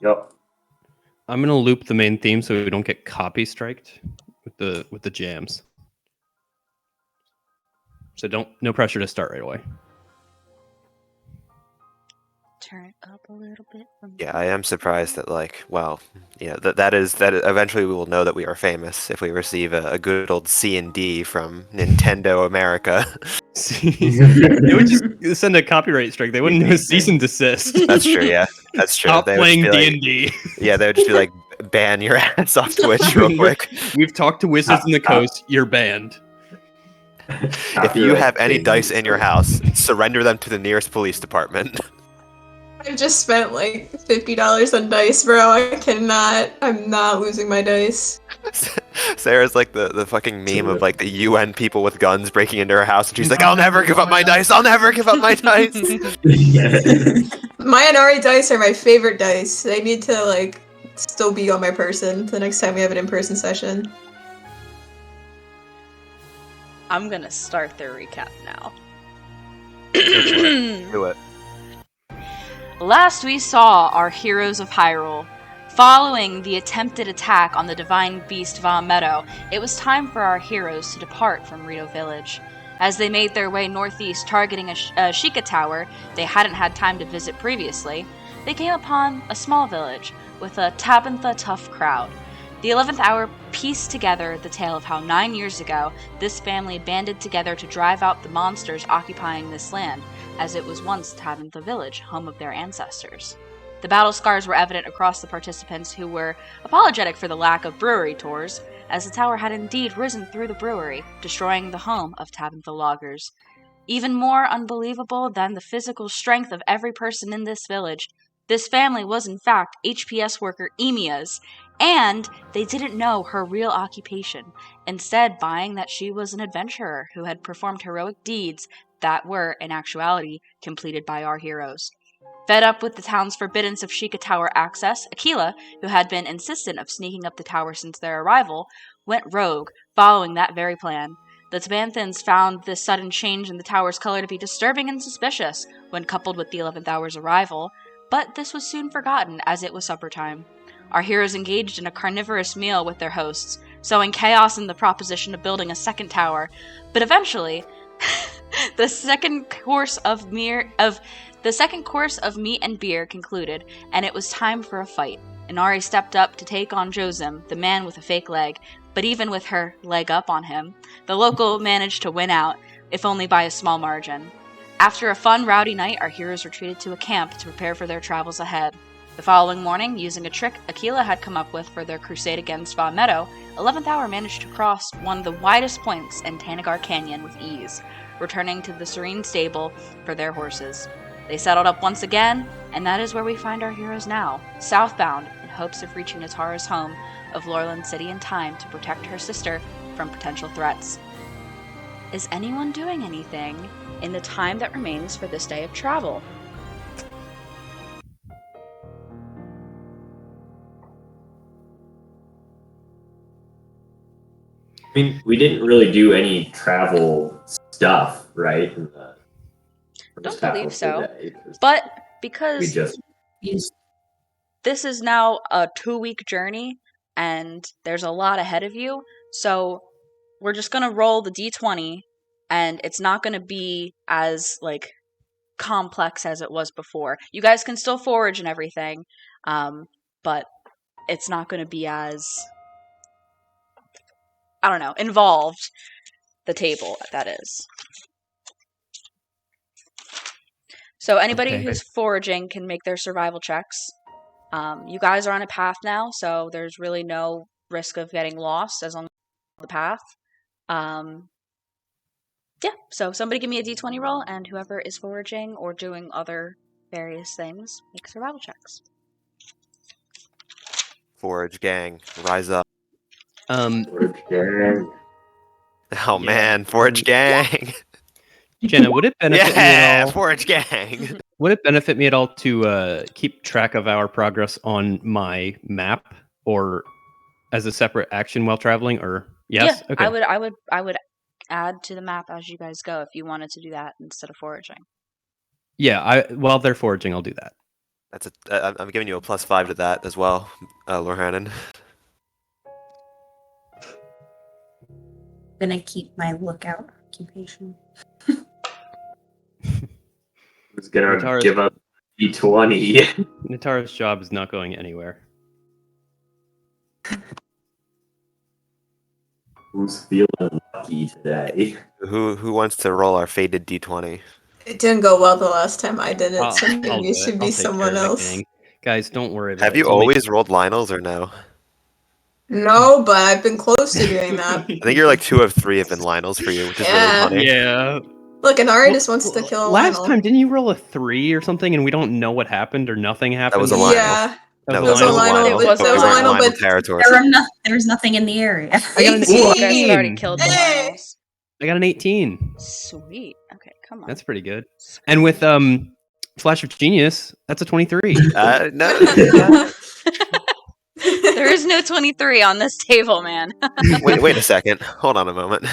Yep. I'm gonna loop the main theme so we don't get copy striked with the jams. So no pressure to start right away. Turn it up a little bit. Yeah, I am surprised that that eventually we will know that we are famous if we receive a good old C&D from Nintendo America. They would just send a copyright strike. They wouldn't do a cease and desist. That's true. Yeah, that's true. Stop They would just playing be like, D&D. yeah, they would just be like, ban your ass off Twitch real quick. We've talked to Wizards in the Coast. You're banned. If you have any dice in your house, surrender them to the nearest police department. I've just spent like $50 on dice, bro. I'm not losing my dice. Sarah's like the fucking meme of like the UN people with guns breaking into her house, and she's like, I'll never give up my dice! I'll never give up my dice! My Inari dice are my favorite dice. They need to like still be on my person the next time we have an in-person session. I'm gonna start the recap now. Do it. Last we saw our heroes of Hyrule. Following the attempted attack on the divine beast Va Meadow, it was time for our heroes to depart from Rito Village. As they made their way northeast, targeting a Sheikah Tower they hadn't had time to visit previously, they came upon a small village with a Tabantha tough crowd. The 11th hour pieced together the tale of how 9 years ago, this family banded together to drive out the monsters occupying this land, as it was once Tabantha Village, home of their ancestors. The battle scars were evident across the participants, who were apologetic for the lack of brewery tours, as the tower had indeed risen through the brewery, destroying the home of Tabantha loggers. Even more unbelievable than the physical strength of every person in this village, this family was in fact HPS worker Emia's, and they didn't know her real occupation, instead buying that she was an adventurer who had performed heroic deeds that were, in actuality, completed by our heroes. Fed up with the town's forbiddance of Sheikah Tower access, Aquila, who had been insistent of sneaking up the tower since their arrival, went rogue, following that very plan. The Tabanthans found this sudden change in the tower's color to be disturbing and suspicious when coupled with the 11th hour's arrival, but this was soon forgotten as it was supper time. Our heroes engaged in a carnivorous meal with their hosts, sowing chaos in the proposition of building a second tower, but eventually, the second course of meat and beer concluded, and it was time for a fight. Inari stepped up to take on Josim, the man with a fake leg, but even with her leg up on him, the local managed to win out, if only by a small margin. After a fun, rowdy night, our heroes retreated to a camp to prepare for their travels ahead. The following morning, using a trick Aquila had come up with for their crusade against Va Meadow, 11th Hour managed to cross one of the widest points in Tanagar Canyon with ease, returning to the Serene Stable for their horses. They settled up once again, and that is where we find our heroes now, southbound, in hopes of reaching Natara's home of Lorland City in time to protect her sister from potential threats. Is anyone doing anything in the time that remains for this day of travel? I mean, we didn't really do any travel stuff, right? Don't believe so. But because this is now a 2-week journey and there's a lot ahead of you, so we're just going to roll the d20 and it's not going to be as complex as it was before. You guys can still forage and everything, but it's not going to be as involved, the table, that is. So anybody who's foraging can make their survival checks. You guys are on a path now, so there's really no risk of getting lost as long as you're on the path. So somebody give me a d20 roll, and whoever is foraging or doing other various things, make survival checks. Forage gang, rise up. Forage gang. Oh man, Forage gang. Jenna, would it benefit me at all? Forage gang. Would it benefit me at all to keep track of our progress on my map, or as a separate action while traveling? Or yes, yeah, okay. I would add to the map as you guys go if you wanted to do that instead of foraging. Yeah, while they're foraging, I'll do that. I'm giving you a +5 to that as well, Lorhanan. Gonna keep my lookout occupation. Who's gonna Natara's- give up D20? Natara's job is not going anywhere. Who's feeling lucky today? Who wants to roll our faded D20? It didn't go well the last time I did it, so I'll maybe do it should be I'll take care someone of it, else. gang. Guys, don't worry about Have it. you It's only- always rolled Lionel's or no? No, but I've been close to doing that. I think you're like 2 of 3 have been Lionel's for you, which is Yeah. really funny. Yeah. Look, an artist wants to kill a Last Lionel. time, didn't you roll a 3 or something, and we don't know what happened or nothing happened? was a Lionel. Yeah, No, it was a Lionel, but that was we weren't in Lionel, Lionel but- territory. There was nothing in the area. I got an You guys had 18. already killed the Hey! Lionels. I got an 18. Sweet. Okay, come on. That's pretty good. And with Flash of Genius, that's a 23. No. There is no 23 on this table, man. Wait a second. Hold on a moment.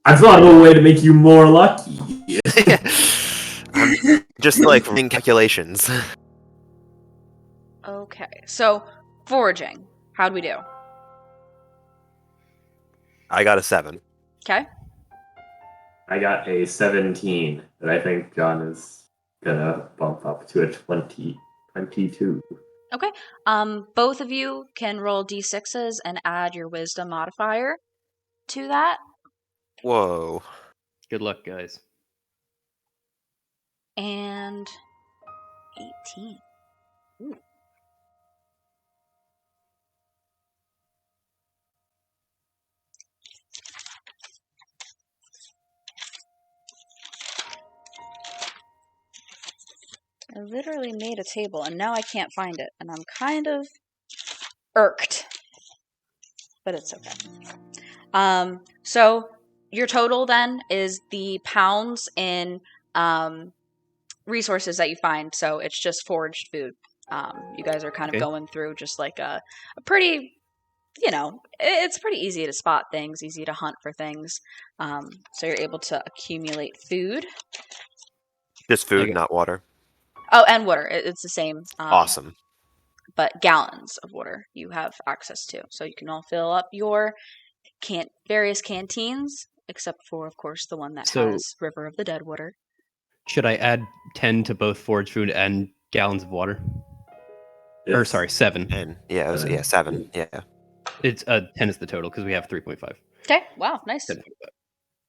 I thought of a way to make you more lucky. I'm just like running calculations. Okay, so foraging. How'd we do? I got a 7. Okay. I got a 17 that I think John is gonna bump up to a 22. Both of you can roll d6s and add your wisdom modifier to that. Whoa. Good luck, guys. And 18. Ooh. I literally made a table and now I can't find it, and I'm kind of irked. But it's okay. So your total then is the pounds in resources that you find. So it's just foraged food. You guys are kind of Okay. going through just like a pretty, it's pretty easy to spot things, easy to hunt for things. So you're able to accumulate food. Just food, Okay. not water. Oh, and water. It's the same. Awesome. But gallons of water you have access to. So you can all fill up your various canteens, except for, of course, the one that So- has River of the Dead water. Should I add 10 to both forage food and gallons of water? Or Yes. sorry, 7. And yeah, it was 7. Yeah. It's 10 is the total because we have 3.5. Okay, wow, nice. 10.5.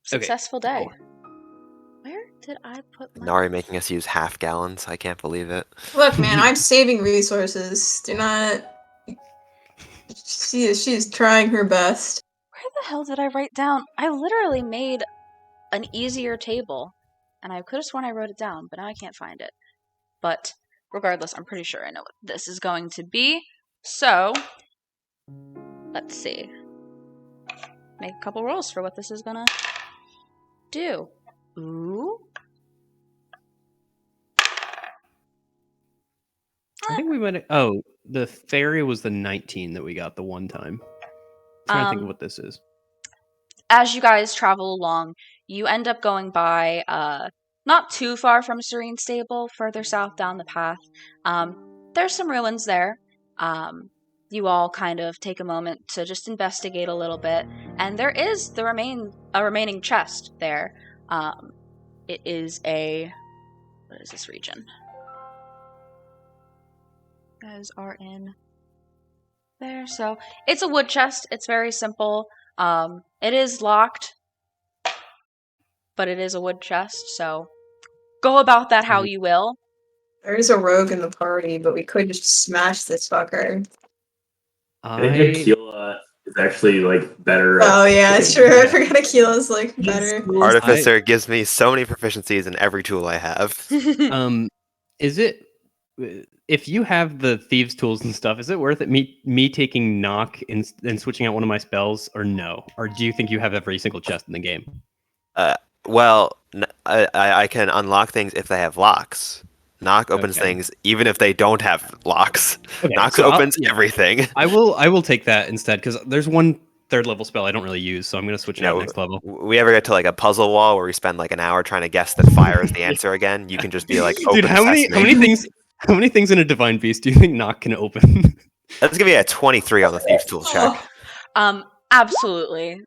Successful day. Cool. Where did I put my... Nari making us use half gallons. I can't believe it. Look, man, I'm saving resources. Do not. She's trying her best. Where the hell did I write down? I literally made an easier table, and I could have sworn I wrote it down, but now I can't find it. But regardless, I'm pretty sure I know what this is going to be. So, let's see. Make a couple rolls for what this is gonna do. Ooh. I think we might. Oh, the fairy was the 19 that we got the one time. I'm trying to think of what this is. As you guys travel along, you end up going by not too far from Serene Stable, further south down the path. There's some ruins there. You all kind of take a moment to just investigate a little bit, and there is a remaining chest there. It is what is this region? You guys are in there, so it's a wood chest. It's very simple. It is locked, but it is a wood chest, so go about that how you will. There's a rogue in the party, but we could just smash this fucker. I think Aquila is actually like better. Oh at yeah, cooking. true. I forgot Aquila's like better. Artificer gives me so many proficiencies in every tool I have. Is it if you have the thieves tools and stuff? Is it worth it me taking knock and switching out one of my spells, or no? Or do you think you have every single chest in the game? Well, I can unlock things if they have locks. Knock opens Okay. things even if they don't have locks. Okay, Knock so opens everything. I will take that instead because there's one 3rd level spell I don't really use, so I'm gonna switch it out No, next level. We ever get to like a puzzle wall where we spend like an hour trying to guess that fire is the answer again? You can just be like, Dude, "Open how many sesame." How many things in a divine beast do you think Nock can open? Let's give you a 23 on the Thieves' Tool check. Absolutely.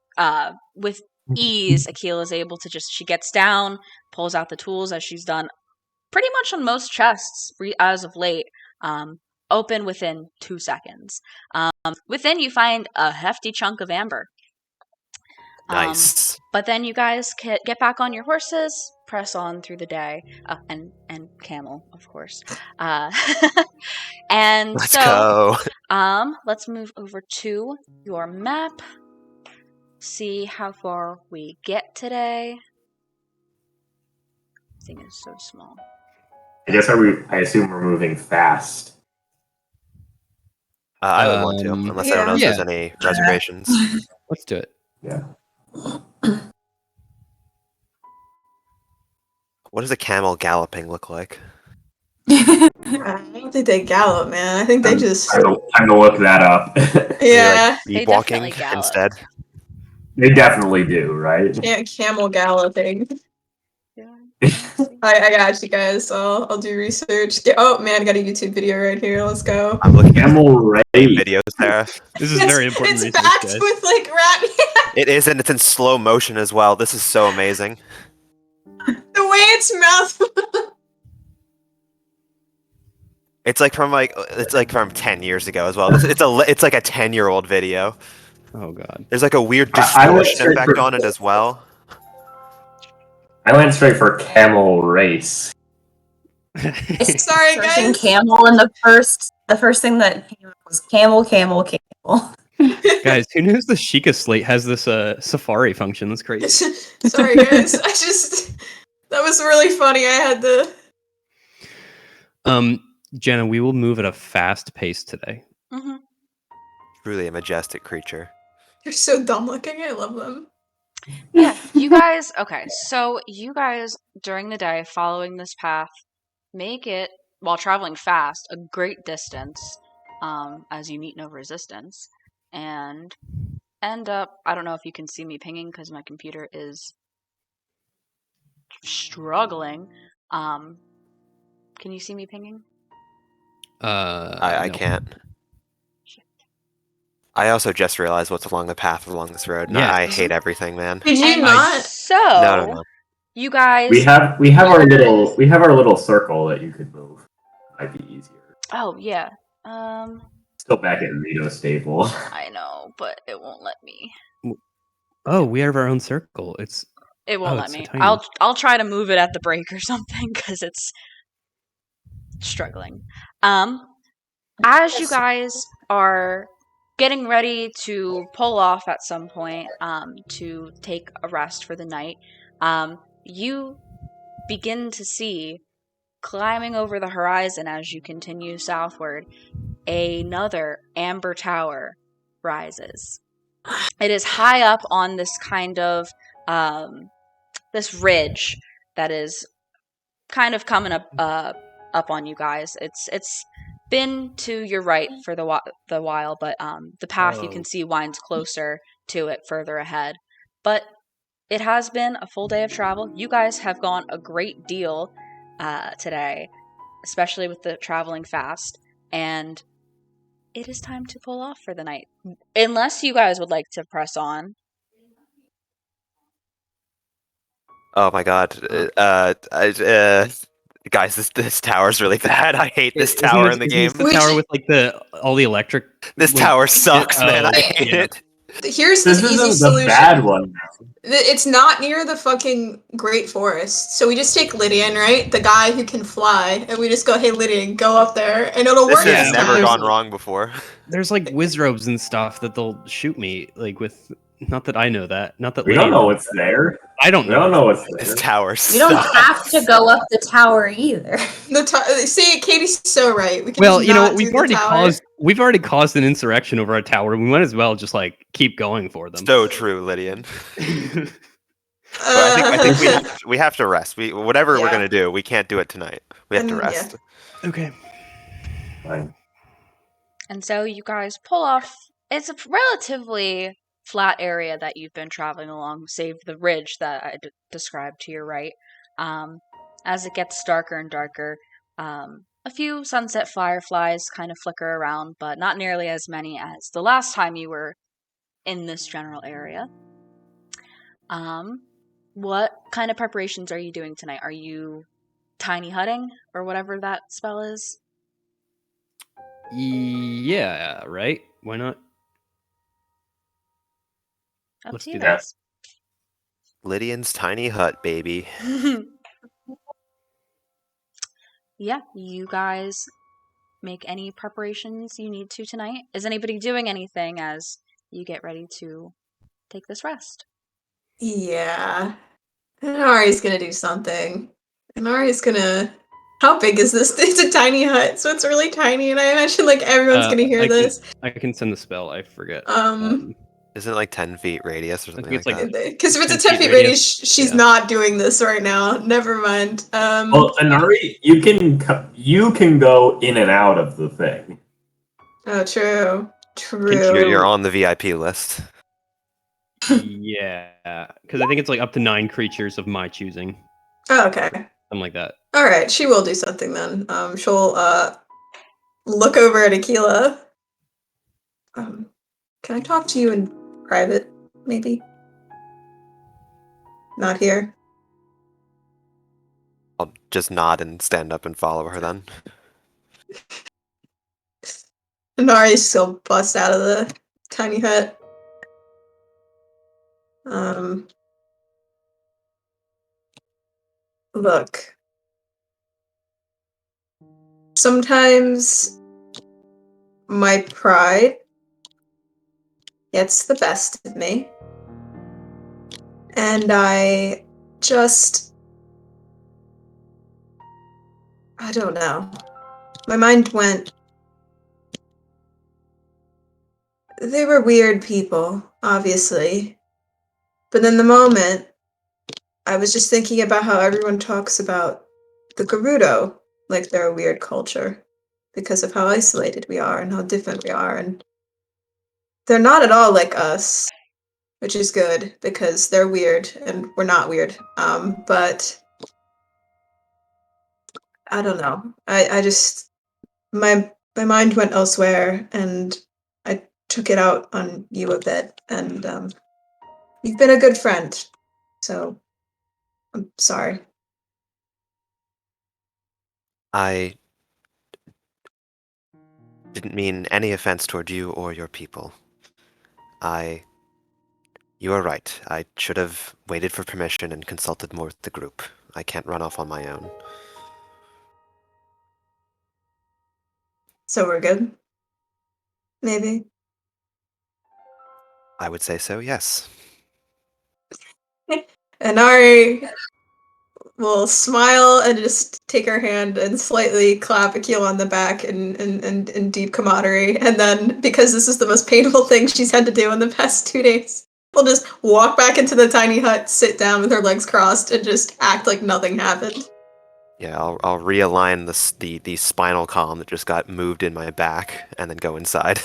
With ease, Akila is able to she gets down, pulls out the tools as she's done pretty much on most chests as of late. Open within 2 seconds. Within, you find a hefty chunk of amber. Nice. But then you guys get back on your horses, press on through the day, and camel, of course. And Let's so, go. let's move over to your map. See how far we get today. This thing is so small. I guess I assume we're moving fast. I would want to, unless anyone else has any reservations. Let's do it. Yeah. What does a camel galloping look like? I don't think they gallop, man. I think they just. Time to look that up. Yeah. Be They walking definitely gallop. instead. They definitely do, right? Camel galloping. Yeah. I got you guys. I'll do research. Oh man, I got a YouTube video right here. Let's go. I'm looking at Camel race. videos, Sarah. This is very important It's research, backed guys. with like rat. It is, and it's in slow motion as well. This is so amazing. The way its mouth. It's like from 10 years ago as well. It's like a 10-year-old video. Oh god. There's like a weird I went distortion straight effect for- on it as well. I went straight for camel race. Sorry, Searching guys. camel, and the first thing that came up was camel. Guys, who knows the Sheikah slate has this safari function? That's crazy. Sorry, guys. That was really funny. I had to. Jenna, we will move at a fast pace today. Mm-hmm. Truly a majestic creature. You're so dumb looking. I love them. Yeah, you guys. Okay, so you guys during the day following this path make it while traveling fast a great distance, as you meet no resistance, and end up. I don't know if you can see me pinging because my computer is struggling. Can you see me pinging? I No. can't. I also just realized what's along the path along this road. And Yeah. I hate everything, man. Did you And not? So No. you guys. We have our little circle that you could move. Might be easier. Oh yeah. Still back at Rito Stable. I know, but it won't let me. Oh, we have our own circle. It won't Oh, let it's so me. tiny. I'll try to move it at the break or something because it's struggling. As you guys are getting ready to pull off at some point, to take a rest for the night, you begin to see climbing over the horizon as you continue southward, another amber tower rises. It is high up on this kind of this ridge that is kind of coming up on you guys. It's been to your right for the while, but the path you can see winds closer to it further ahead. But it has been a full day of travel. You guys have gone a great deal today, especially with the traveling fast, and it is time to pull off for the night. Unless you guys would like to press on. Oh my god. Guys, this tower's really bad. I hate this tower in the game. The tower with like all the electric. This tower sucks, man. I hate it. Here's the This easy isn't the solution. bad one. It's not near the fucking Great Forest. So we just take Lydian, right? The guy who can fly, and we just go, hey Lydian, go up there, and it'll This work has this never time. gone wrong before. There's like wizrobes and stuff that they'll shoot me like with. Not that I know that. Not that We Lydia don't know knows what's that. there. I don't We know. don't know what's This there. tower You don't sucks. have to go up the tower either. See, Katie's so right. We can Well, just you know not what? do the tower. We've already caused an insurrection over our tower. We might as well just like keep going for them. So true, Lydian. But I think we have to rest. Whatever we're Yeah. gonna do, we can't do it tonight. We have to And, rest. Okay. Fine. And so you guys pull off. It's a relatively flat area that you've been traveling along, save the ridge that I described to your right. As it gets darker and darker, a few sunset fireflies kind of flicker around, but not nearly as many as the last time you were in this general area. What kind of preparations are you doing tonight? Are you tiny hutting or whatever that spell is? Yeah, right? Why not? Up Let's to do you that. guys. Lydian's tiny hut, baby. Yeah, you guys make any preparations you need to tonight. Is anybody doing anything as you get ready to take this rest? Yeah. Inari's gonna do something. Inari's gonna. How big is this? It's a tiny hut, so it's really tiny, and I imagine like everyone's gonna hear this. I can send the spell. I forget. Isn't it like 10 feet radius or I something think like it's that? Because if it's a 10 10 feet feet radius, she's yeah. not doing this right now. Never mind. Well, Inari, you can go in and out of the thing. Oh, true. You're on the VIP list. Yeah, because I think it's like up to 9 creatures of my choosing. Oh, okay. Something like that. All right, she will do something then. She'll look over at Aquila. Can I talk to you in private, maybe? Not here. I'll just nod and stand up and follow her then. Inari still busts out of the tiny hut. Look. Sometimes my pride gets the best of me. And I don't know. My mind went. They were weird people, obviously. But in the moment, I was just thinking about how everyone talks about the Gerudo like they're a weird culture because of how isolated we are and how different we are. And they're not at all like us, which is good because they're weird and we're not weird. But I don't know. I just my mind went elsewhere and I took it out on you a bit. And you've been a good friend, so I'm sorry. I didn't mean any offense toward you or your people. You are right. I should have waited for permission and consulted more with the group. I can't run off on my own. So we're good? Maybe? I would say so, yes. And Ari will smile and just take her hand and slightly clap Akil on the back in deep camaraderie. And then, because this is the most painful thing she's had to do in the past 2 days, we'll just walk back into the tiny hut, sit down with her legs crossed, and just act like nothing happened. Yeah, I'll realign the spinal column that just got moved in my back and then go inside.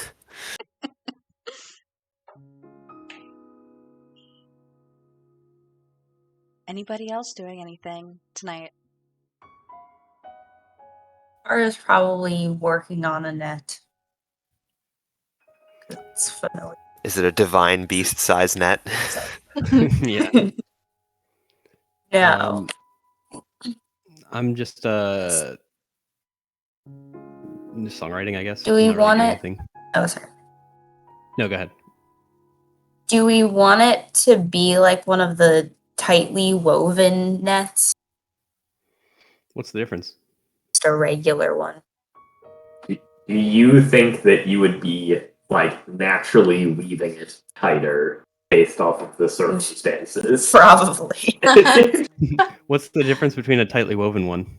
Anybody else doing anything tonight? Ara's probably working on a net. It's familiar. Is it a divine beast-sized net? Yeah. No. I'm just songwriting, I guess. Do we I'm not really want doing it? anything. Oh, sorry. No, go ahead. Do we want it to be like one of the tightly woven nets? What's the difference? Just a regular one. Do you think that you would be like naturally weaving it tighter based off of the circumstances? Probably. What's the difference between a tightly woven one?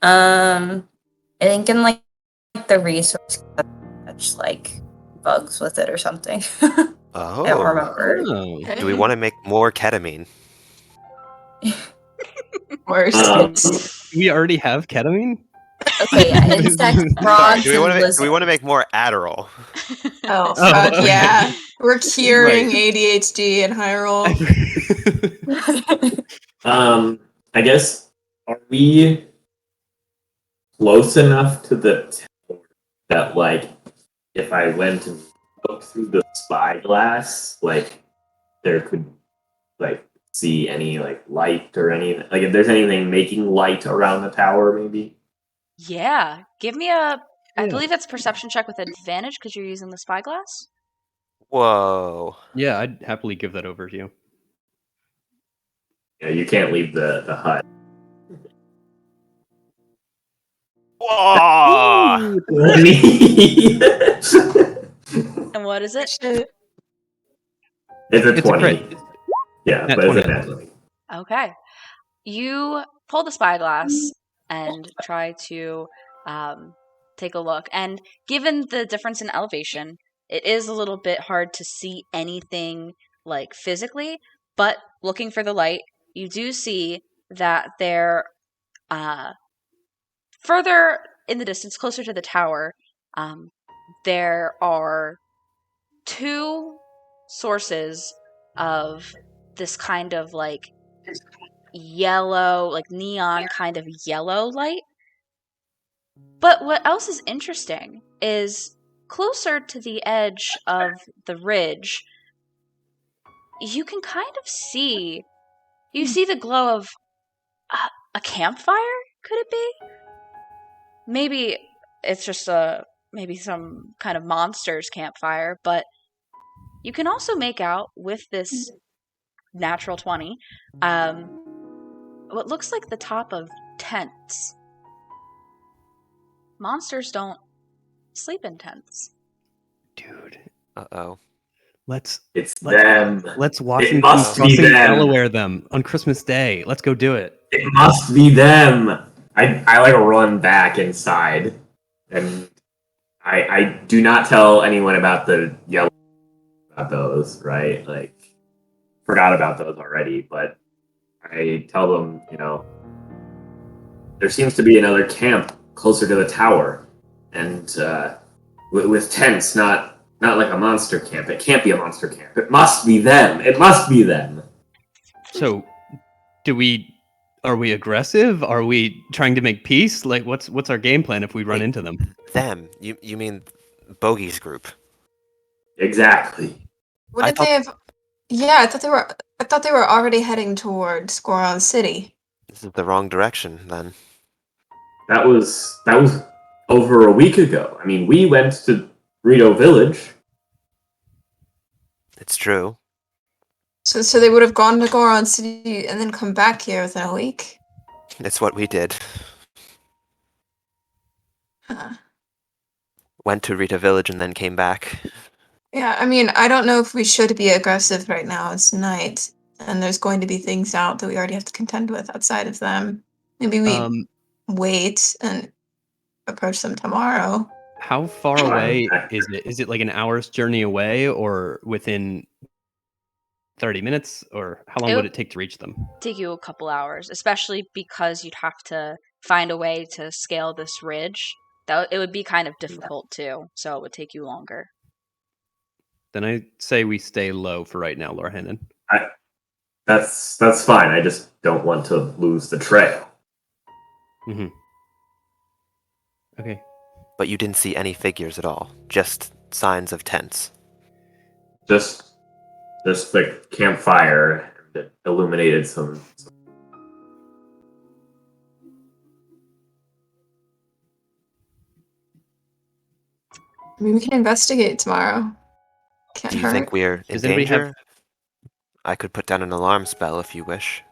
I think in like the resource catch like bugs with it or something. Oh. I don't remember. Oh. Do we want to make more ketamine? Worse. We already have ketamine? Okay, yeah, insects, frogs, Do we and want lizards. to make more Adderall? Oh, fuck okay. yeah. We're curing Right. ADHD in Hyrule. I guess, are we close enough to the tower that, like, if I went and looked through the spyglass, like, there could, like, see any, like, light or anything. Like, if there's anything making light around the tower, maybe. Yeah, give me a. I Yeah. believe that's perception check with advantage because you're using the spyglass. Whoa. Yeah, I'd happily give that over to you. Yeah, you can't leave the hut. Whoa! 20. And what is it? Shit. It's a It's a 20. crit. Yeah, Nat but it's a 20. nat 20. Okay. You pull the spyglass and try to take a look. And given the difference in elevation, it is a little bit hard to see anything like physically. But looking for the light, you do see that there, further in the distance, closer to the tower, there are two sources of this kind of like yellow, like neon kind of yellow light. But what else is interesting is closer to the edge of the ridge, you can kind of see, you see the glow of a campfire, could it be? Maybe it's just maybe some kind of monster's campfire, but you can also make out with this natural 20 what looks like the top of tents. Monsters don't sleep in tents. Dude, Uh-oh. let's It's Let- them. let's Washington must be Crossing them. Delaware them on Christmas Day. Let's go do it. It must be them. I like run back inside, and I do not tell anyone about the yellow about those, right? Like, forgot about those already, but I tell them, there seems to be another camp closer to the tower, and with tents, not like a monster camp. It can't be a monster camp. It must be them. It must be them. So, are we aggressive? Are we trying to make peace? Like, what's our game plan if we run Wait. into them? Them. You mean Bogey's group? Exactly. Wouldn't thought- they have? Yeah, I thought they were already heading towards Goron City. This is the wrong direction, then. That was over a week ago. I mean, we went to Rito Village. It's true. So they would have gone to Goron City and then come back here within a week. It's what we did. Huh. Went to Rita Village and then came back. Yeah, I mean, I don't know if we should be aggressive right now. It's night, and there's going to be things out that we already have to contend with outside of them. Maybe we wait and approach them tomorrow. How far Fine. away is it? Is it like an hour's journey away, or within 30 minutes, or how long would it take to reach them? Take you a couple hours, especially because you'd have to find a way to scale this ridge. It would be kind of difficult too, so it would take you longer. Then I say we stay low for right now, Laura Hannon. That's fine. I just don't want to lose the trail. Mm-hmm. Okay. But you didn't see any figures at all. Just signs of tents. Just the campfire that illuminated some. I mean, we can investigate tomorrow. Can't Do you hurt. think we're in Does anybody danger? have- I could put down an alarm spell if you wish.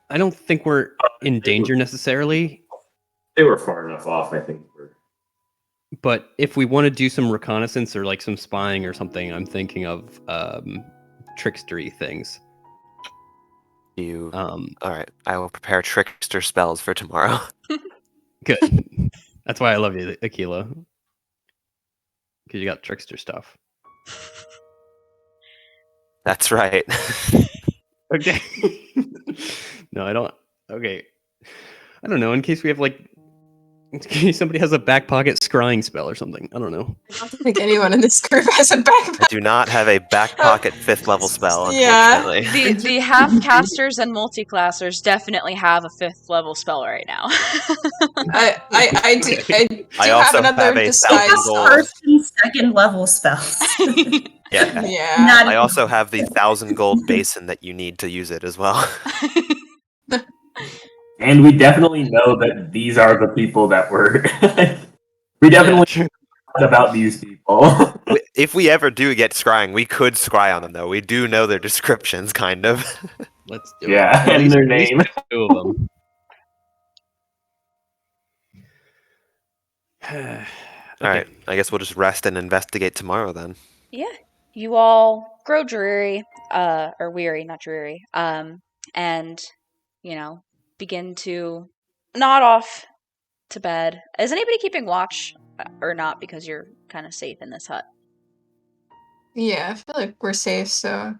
I don't think we're in danger necessarily, They were far enough off, I think. but if we want to do some reconnaissance or like some spying or something, I'm thinking of trickstery things. You. Alright, I will prepare trickster spells for tomorrow. Good. That's why I love you, Aquila. Because you got trickster stuff. That's right. Okay. No, I don't. Okay. I don't know. In case we have like Somebody has a back pocket scrying spell or something. I don't know. I don't think anyone in this group has a I backpack. do not have a back pocket 5th level spell, Yeah. unfortunately. The half-casters and multi-classers definitely have a 5th level spell right now. I do I have also another have a disguise. 1,000 gold. First and second level spells. Yeah. Yeah. Not I also have the 1,000 gold basin that you need to use it as well. And we definitely know that these are the people that were. We definitely thought about these people. If we ever do get scrying, we could scry on them, though. We do know their descriptions, kind of. Let's do Yeah, it. At and least- their at least name. 2 of them. All right, I guess we'll just rest and investigate tomorrow then. Yeah. You all grow dreary, or weary, not dreary, and, begin to nod off to bed. Is anybody keeping watch or not because you're kind of safe in this hut? Yeah, I feel like we're safe, so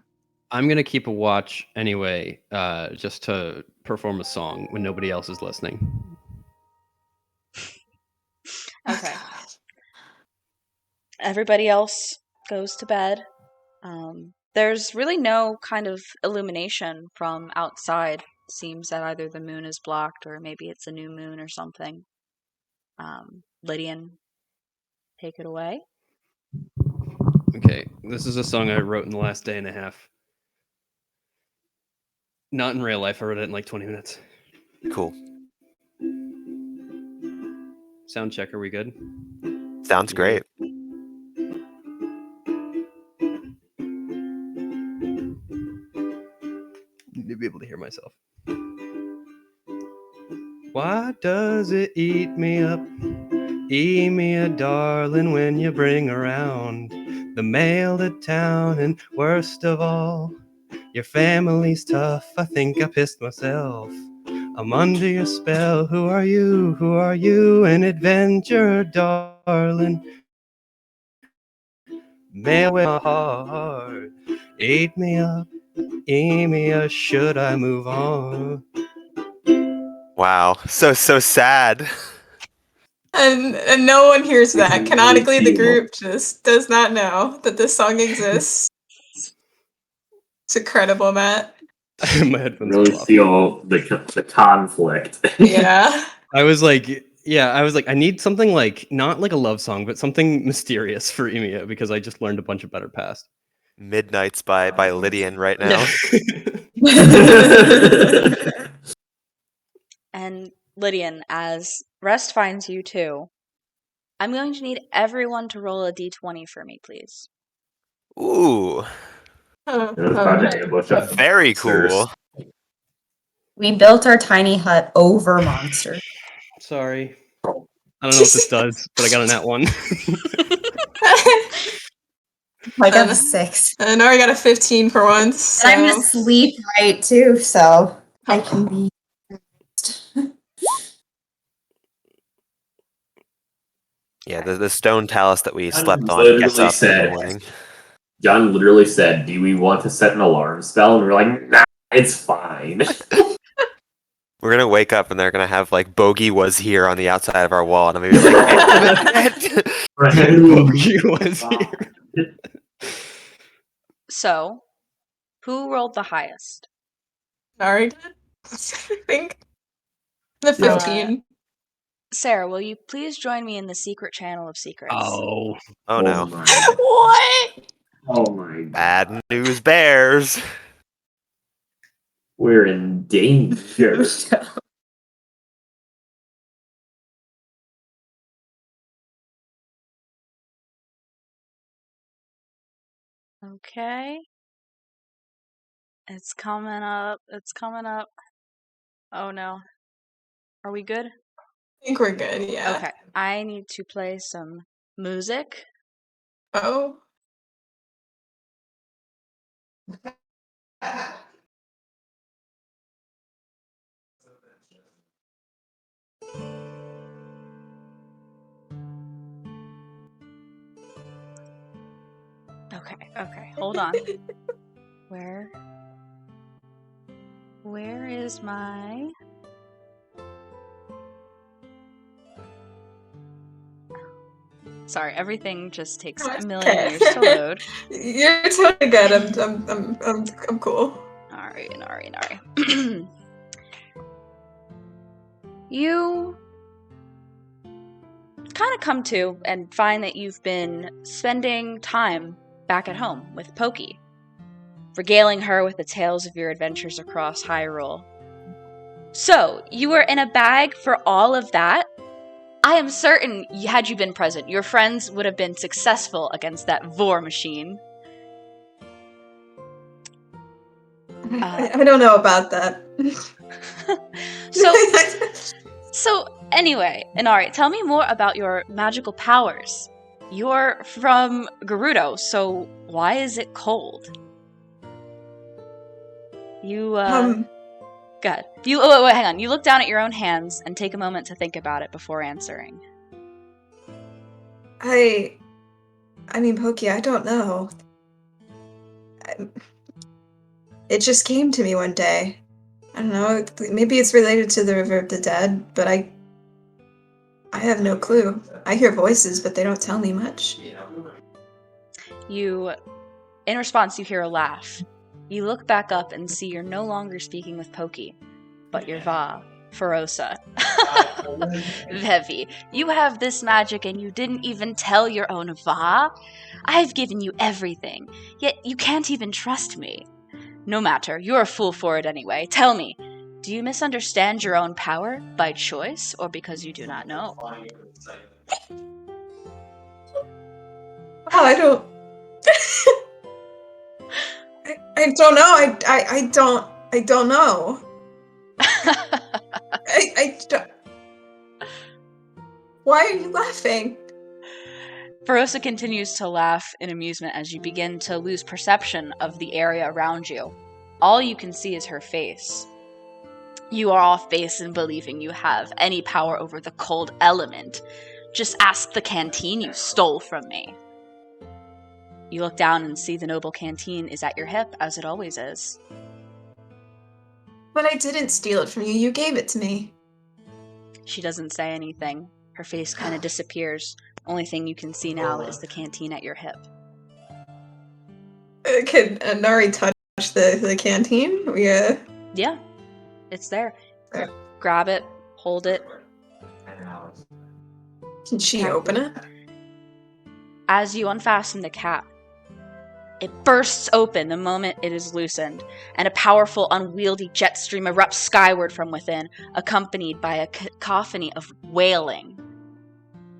I'm gonna keep a watch anyway, just to perform a song when nobody else is listening. Okay. Everybody else goes to bed. There's really no kind of illumination from outside. Seems that either the moon is blocked or maybe it's a new moon or something. Lydian, take it away. Okay, this is a song I wrote in the last day and a half. Not in real life. I wrote it in like 20 minutes. Cool. Sound check. Are we good? Sounds great. Need to be able to hear myself. Why does it eat me up? Eat me a darling when you bring around the mail to town, and worst of all, your family's tough. I think I pissed myself. I'm under your spell. Who are you? Who are you? An adventurer, darling. Mail with my heart. Eat me up. Eat me up. Should I move on? Wow, so sad. and no one hears that. Really Canonically, the feel- group just does not know that this song exists. It's incredible, Matt. My headphones Really fell off. feel the conflict. Yeah. I was like, I need something like not like a love song, but something mysterious for Emiya because I just learned a bunch of better past. Midnights by Lydian right now. And Lydian, as rest finds you too, I'm going to need everyone to roll a d20 for me, please. Ooh, Project Ambush of very monsters. cool. We built our tiny hut over monster. Sorry. I don't know what this does, but I got a nat 1. I got a 6. I know I got a 15 for once. So. And I'm gonna sleep right too, so I can be. Yeah, the stone talus that we John slept on literally gets up in the said- morning. John literally said, "Do we want to set an alarm spell?" And we're like, "Nah, it's fine." We're gonna wake up and they're gonna have like Bogey was here on the outside of our wall, and I'm gonna be like, Bogey was here. So, who rolled the highest? Sorry. I think. The 15. Sarah, will you please join me in the secret channel of secrets? Oh. oh no, my. What? Oh my god. bad news bears. We're in danger. Okay. It's coming up. It's coming up. Oh no. Are we good? I think we're good, yeah. Okay. I need to play some music. Oh. Okay. Hold on. Where is my Sorry, everything just takes No, a it's million okay. years to load. You're totally good. I'm cool. Alright. You kind of come to and find that you've been spending time back at home with Pokey, regaling her with the tales of your adventures across Hyrule. So, you were in a bag for all of that? I am certain, had you been present, your friends would have been successful against that Vor machine. I don't know about that. So, anyway, Inari, tell me more about your magical powers. You're from Gerudo, so why is it cold? You, Go ahead. Wait, hang on. You look down at your own hands and take a moment to think about it before answering. I mean, Pokey, I don't know. It just came to me one day. I don't know. Maybe it's related to the River of the Dead, but I have no clue. I hear voices, but they don't tell me much. In response, you hear a laugh. You look back up and see you're no longer speaking with Pokey, but your Va, Ferosa. Vevi, you have this magic and you didn't even tell your own Va? I've given you everything, yet you can't even trust me. No matter, you're a fool for it anyway. Tell me, do you misunderstand your own power by choice or because you do not know? Oh, I don't. I don't know. I don't know. I don't. Why are you laughing? Ferosa continues to laugh in amusement as you begin to lose perception of the area around you. All you can see is her face. You are off base in believing you have any power over the cold element. Just ask the canteen you stole from me. You look down and see the noble canteen is at your hip, as it always is. But I didn't steal it from you. You gave it to me. She doesn't say anything. Her face kind of disappears. Only thing you can see now is the canteen at your hip. Can Nari touch the canteen? Yeah, it's there. Grab it, hold it. Can she open it? As you unfasten the cap, it bursts open the moment it is loosened, and a powerful, unwieldy jet stream erupts skyward from within, accompanied by a cacophony of wailing.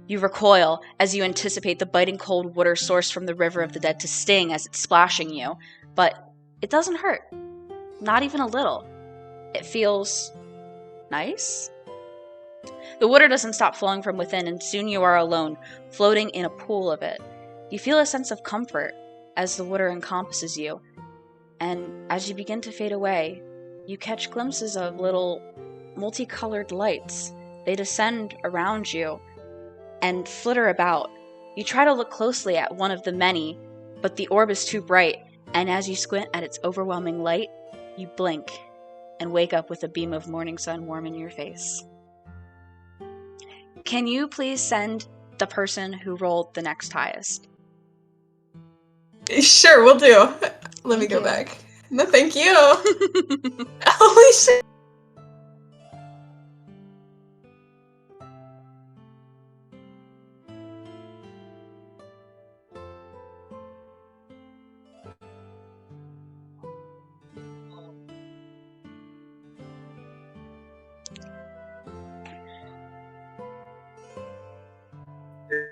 You recoil as you anticipate the biting cold water sourced from the River of the Dead to sting as it's splashing you, but it doesn't hurt. Not even a little. It feels nice? The water doesn't stop flowing from within, and soon you are alone, floating in a pool of it. You feel a sense of comfort as the water encompasses you, and as you begin to fade away, you catch glimpses of little multicolored lights. They descend around you and flitter about. You try to look closely at one of the many, but the orb is too bright, and as you squint at its overwhelming light, you blink and wake up with a beam of morning sun warm in your face. Can you please send the person who rolled the next highest? Sure, we'll do. Let me Thank go you. back. No, thank you. Holy shit.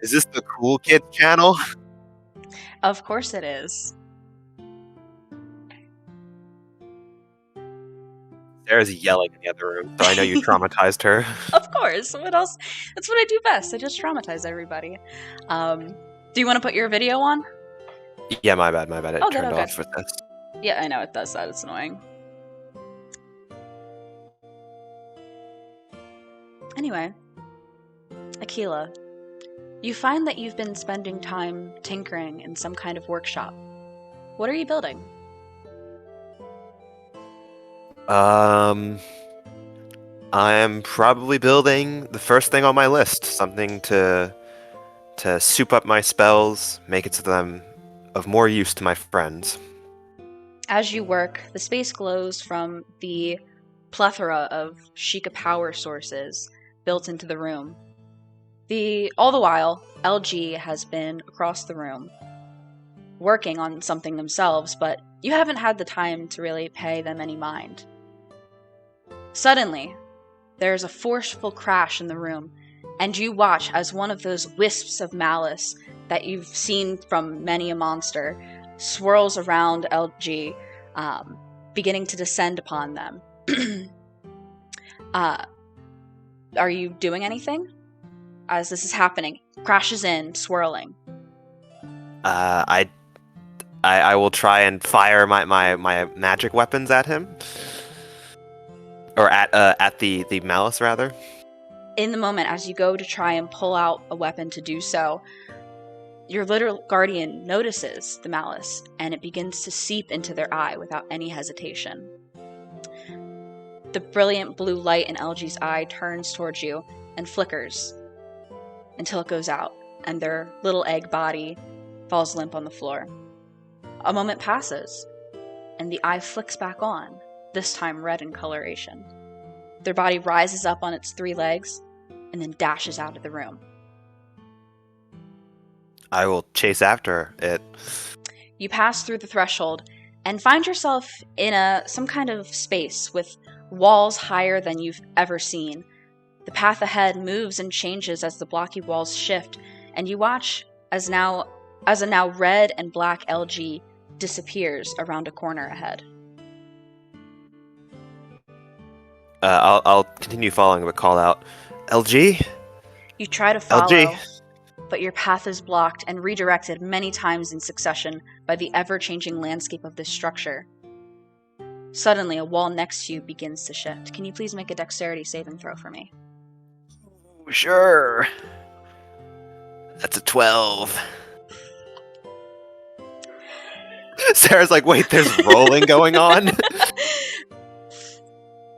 Is this the Cool Kids channel? Of course it is. Sarah's yelling in the other room, so I know you traumatized her. Of course. What else? That's what I do best. I just traumatize everybody. Do you want to put your video on? Yeah, my bad. It Oh, good, turned okay. off with this. Yeah, I know it does that. It's annoying. Anyway, Akila, you find that you've been spending time tinkering in some kind of workshop. What are you building? I'm probably building the first thing on my list, something to to soup up my spells, make it so that I'm of more use to my friends. As you work, the space glows from the plethora of Sheikah power sources built into the room. All the while, LG has been across the room, working on something themselves, but you haven't had the time to really pay them any mind. Suddenly, there's a forceful crash in the room, and you watch as one of those wisps of malice that you've seen from many a monster swirls around LG, beginning to descend upon them. Are you doing anything? As this is happening, crashes in, swirling. I will try and fire my magic weapons at him, or at the malice rather. In the moment, as you go to try and pull out a weapon to do so, your literal guardian notices the malice, and it begins to seep into their eye without any hesitation. The brilliant blue light in LG's eye turns towards you and flickers until it goes out, and their little egg body falls limp on the floor. A moment passes, and the eye flicks back on, this time red in coloration. Their body rises up on its 3 legs, and then dashes out of the room. I will chase after it. You pass through the threshold and find yourself in some kind of space with walls higher than you've ever seen. The path ahead moves and changes as the blocky walls shift, and you watch as a now red and black LG disappears around a corner ahead. I'll continue following, but call out, LG? You try to follow, LG. but your path is blocked and redirected many times in succession by the ever-changing landscape of this structure. Suddenly, a wall next to you begins to shift. Can you please make a dexterity saving throw for me? Sure. That's a 12. Sarah's like, wait, there's rolling going on?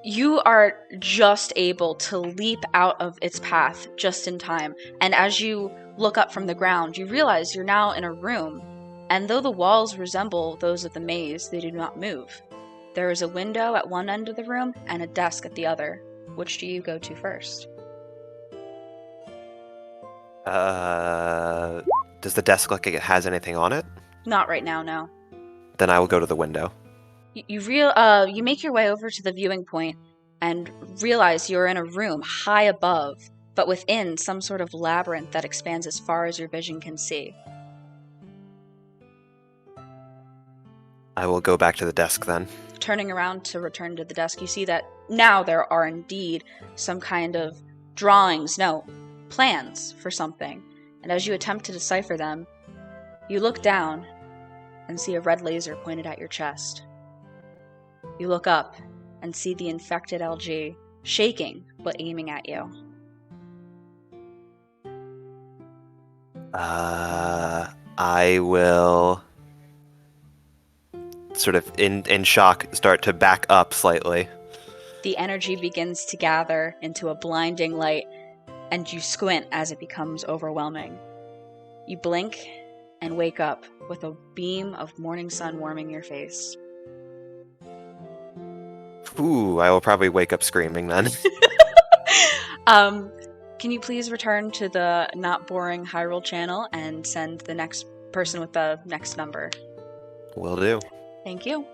You are just able to leap out of its path just in time, and as you look up from the ground, you realize you're now in a room, and though the walls resemble those of the maze, they do not move. There is a window at one end of the room and a desk at the other. Which do you go to first? Does the desk look like it has anything on it? Not right now, no. Then I will go to the window. You make your way over to the viewing point and realize you're in a room high above, but within some sort of labyrinth that expands as far as your vision can see. I will go back to the desk then. Turning around to return to the desk, you see that now there are indeed some kind of plans for something. And as you attempt to decipher them, you look down and see a red laser pointed at your chest. You look up and see the infected LG, shaking but aiming at you. I will sort of in shock start to back up slightly. The energy begins to gather into a blinding light, and you squint as it becomes overwhelming. You blink and wake up with a beam of morning sun warming your face. Ooh, I will probably wake up screaming then. Can you please return to the Not Boring Hyrule channel and send the next person with the next number? Will do. Thank you.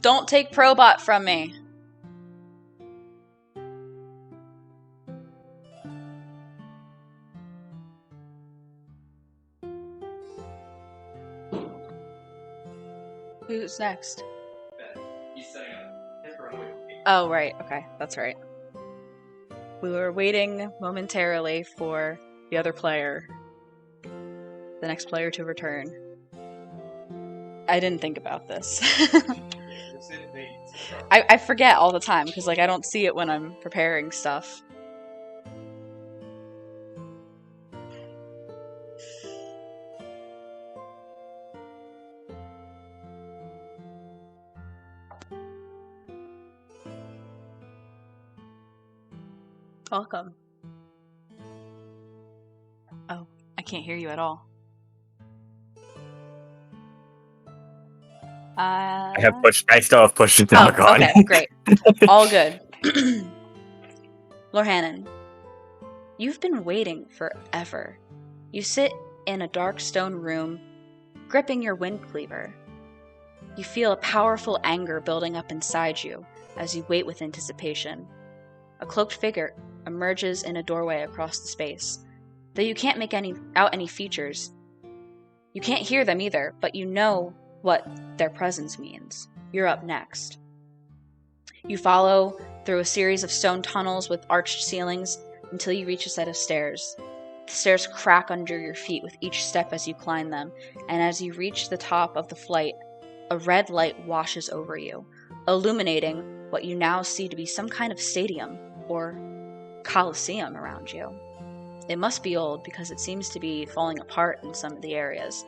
Don't take Probot from me. Who's next? Oh, right. Okay, that's right. We were waiting momentarily for the other player, the next player to return. I didn't think about this. I forget all the time because like I don't see it when I'm preparing stuff. Welcome. Oh, I can't hear you at all. I still have pushed and talk on. Okay, great. All good. Lorhannon, you've been waiting forever. You sit in a dark stone room, gripping your wind cleaver. You feel a powerful anger building up inside you as you wait with anticipation. A cloaked figure emerges in a doorway across the space. Though you can't make out any features, you can't hear them either, but you know what their presence means. You're up next. You follow through a series of stone tunnels with arched ceilings until you reach a set of stairs. The stairs crack under your feet with each step as you climb them, and as you reach the top of the flight, a red light washes over you, illuminating what you now see to be some kind of stadium or coliseum around you. It must be old because it seems to be falling apart in some of the areas.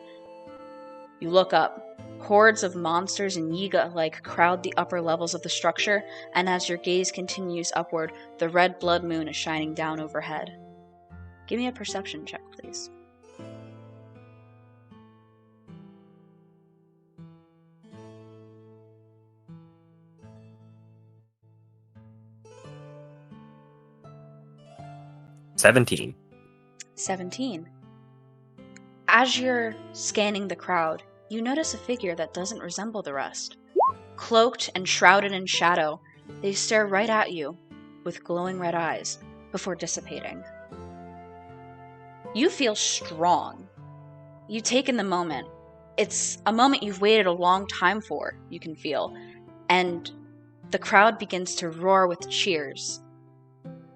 You look up. Hordes of monsters and Yiga-like crowd the upper levels of the structure, and as your gaze continues upward, the red blood moon is shining down overhead. Give me a perception check, please. $17. 17. As you're scanning the crowd, you notice a figure that doesn't resemble the rest. Cloaked and shrouded in shadow, they stare right at you with glowing red eyes before dissipating. You feel strong. You take in the moment. It's a moment you've waited a long time for, you can feel, and the crowd begins to roar with cheers.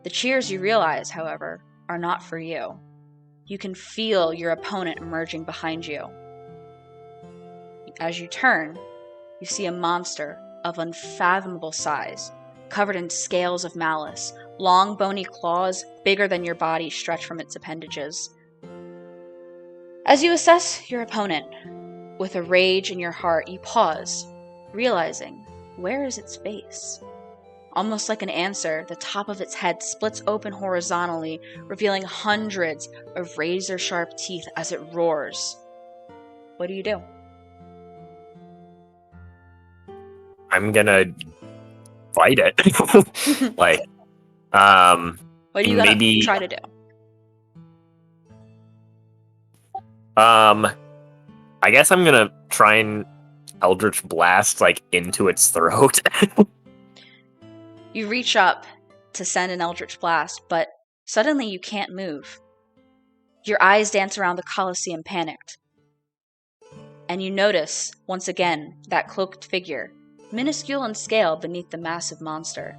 The cheers, you realize, however, are not for you. You can feel your opponent emerging behind you. As you turn, you see a monster of unfathomable size, covered in scales of malice, long bony claws bigger than your body stretch from its appendages. As you assess your opponent, with a rage in your heart, you pause, realizing, where is its face? Almost like an answer, the top of its head splits open horizontally, revealing hundreds of razor-sharp teeth as it roars. What do you do? I'm gonna fight it. Like, What are you gonna maybe try to do? I guess I'm gonna try and Eldritch Blast like into its throat. You reach up to send an Eldritch Blast, but suddenly you can't move. Your eyes dance around the Colosseum panicked. And you notice, once again, that cloaked figure, minuscule in scale beneath the massive monster.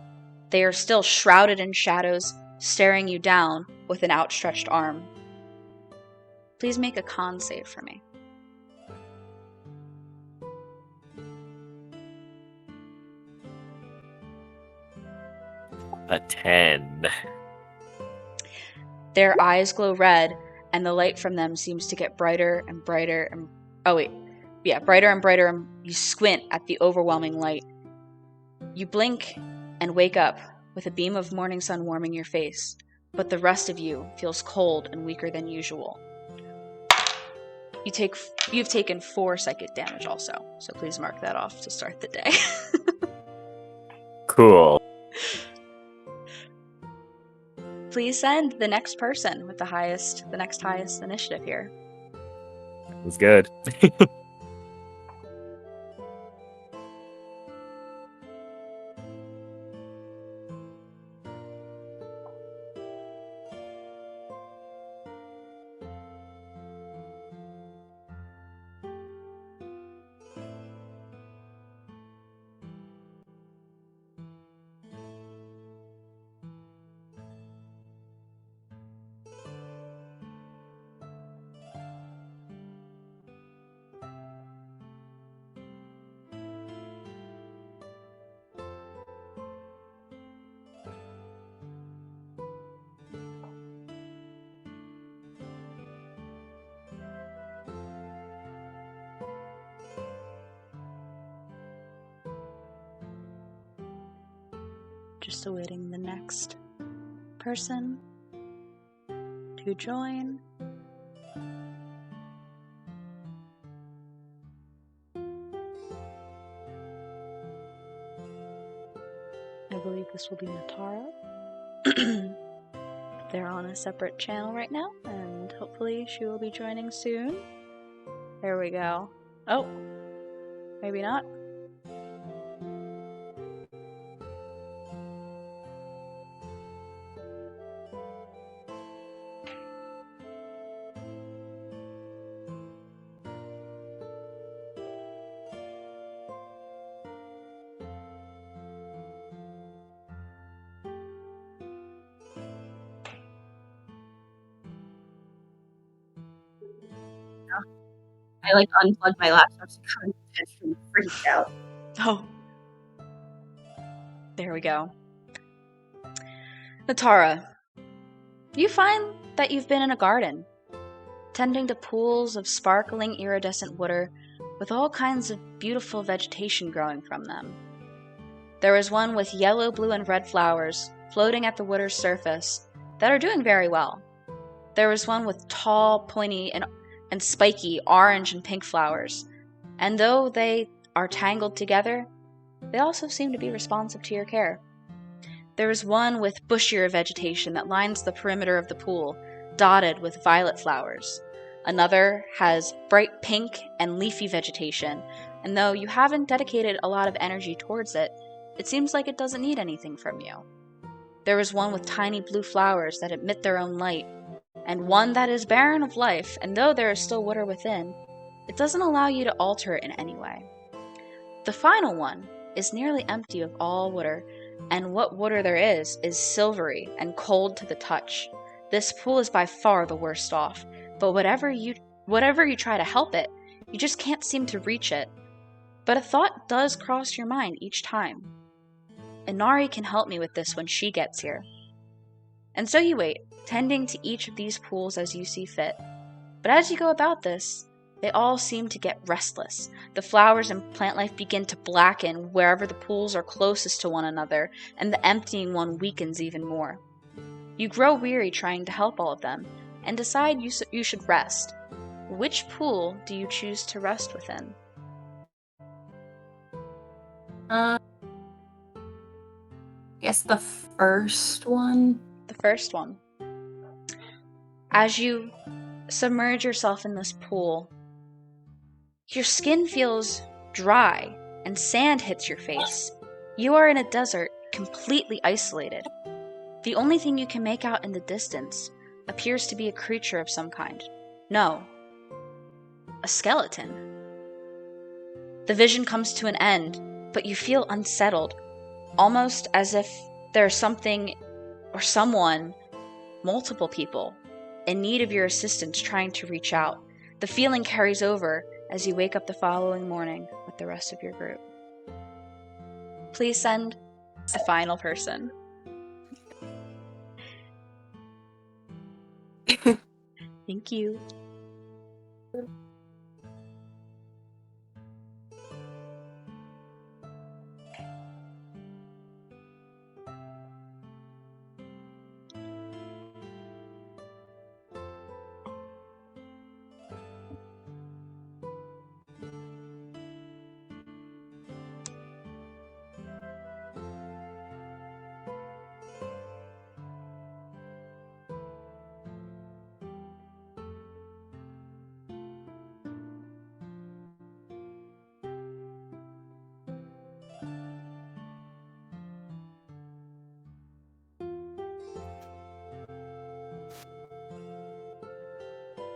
They are still shrouded in shadows, staring you down with an outstretched arm. Please make a con save for me. A 10. Their eyes glow red, and the light from them seems to get brighter and brighter and... brighter and brighter, and you squint at the overwhelming light. You blink and wake up with a beam of morning sun warming your face, but the rest of you feels cold and weaker than usual. You've taken 4 psychic damage also, so please mark that off to start the day. Cool. Please send the next person with the next highest initiative here. It was good. Just awaiting the next person to join. I believe this will be Natara. They're on a separate channel right now, and hopefully she will be joining soon. There we go. Oh, maybe not. I like unplugged my laptop so I couldn't potentially freak out. Oh. There we go. Natara, you find that you've been in a garden, tending to pools of sparkling iridescent water with all kinds of beautiful vegetation growing from them. There is one with yellow, blue, and red flowers floating at the water's surface that are doing very well. There is one with tall, pointy, and spiky orange and pink flowers, and though they are tangled together, they also seem to be responsive to your care. There is one with bushier vegetation that lines the perimeter of the pool, dotted with violet flowers. Another has bright pink and leafy vegetation, and though you haven't dedicated a lot of energy towards it, it seems like it doesn't need anything from you. There is one with tiny blue flowers that emit their own light, and one that is barren of life, and though there is still water within, it doesn't allow you to alter it in any way. The final one is nearly empty of all water, and what water there is silvery and cold to the touch. This pool is by far the worst off, but whatever you try to help it, you just can't seem to reach it. But a thought does cross your mind each time. Inari can help me with this when she gets here. And so you wait, tending to each of these pools as you see fit. But as you go about this, they all seem to get restless. The flowers and plant life begin to blacken wherever the pools are closest to one another, and the emptying one weakens even more. You grow weary trying to help all of them, and decide you should rest. Which pool do you choose to rest within? I guess the first one. The first one. As you submerge yourself in this pool, your skin feels dry and sand hits your face. You are in a desert, completely isolated. The only thing you can make out in the distance appears to be a creature of some kind. No, a skeleton. The vision comes to an end, but you feel unsettled, almost as if there's something or someone, multiple people, in need of your assistance trying to reach out. The feeling carries over as you wake up the following morning with the rest of your group. Please send a final person. Thank you.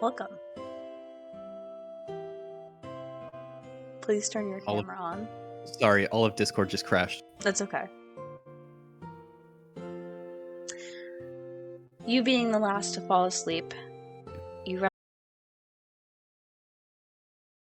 Welcome. Please turn your All of- camera on. Sorry, all of Discord just crashed. That's okay. You being the last to fall asleep,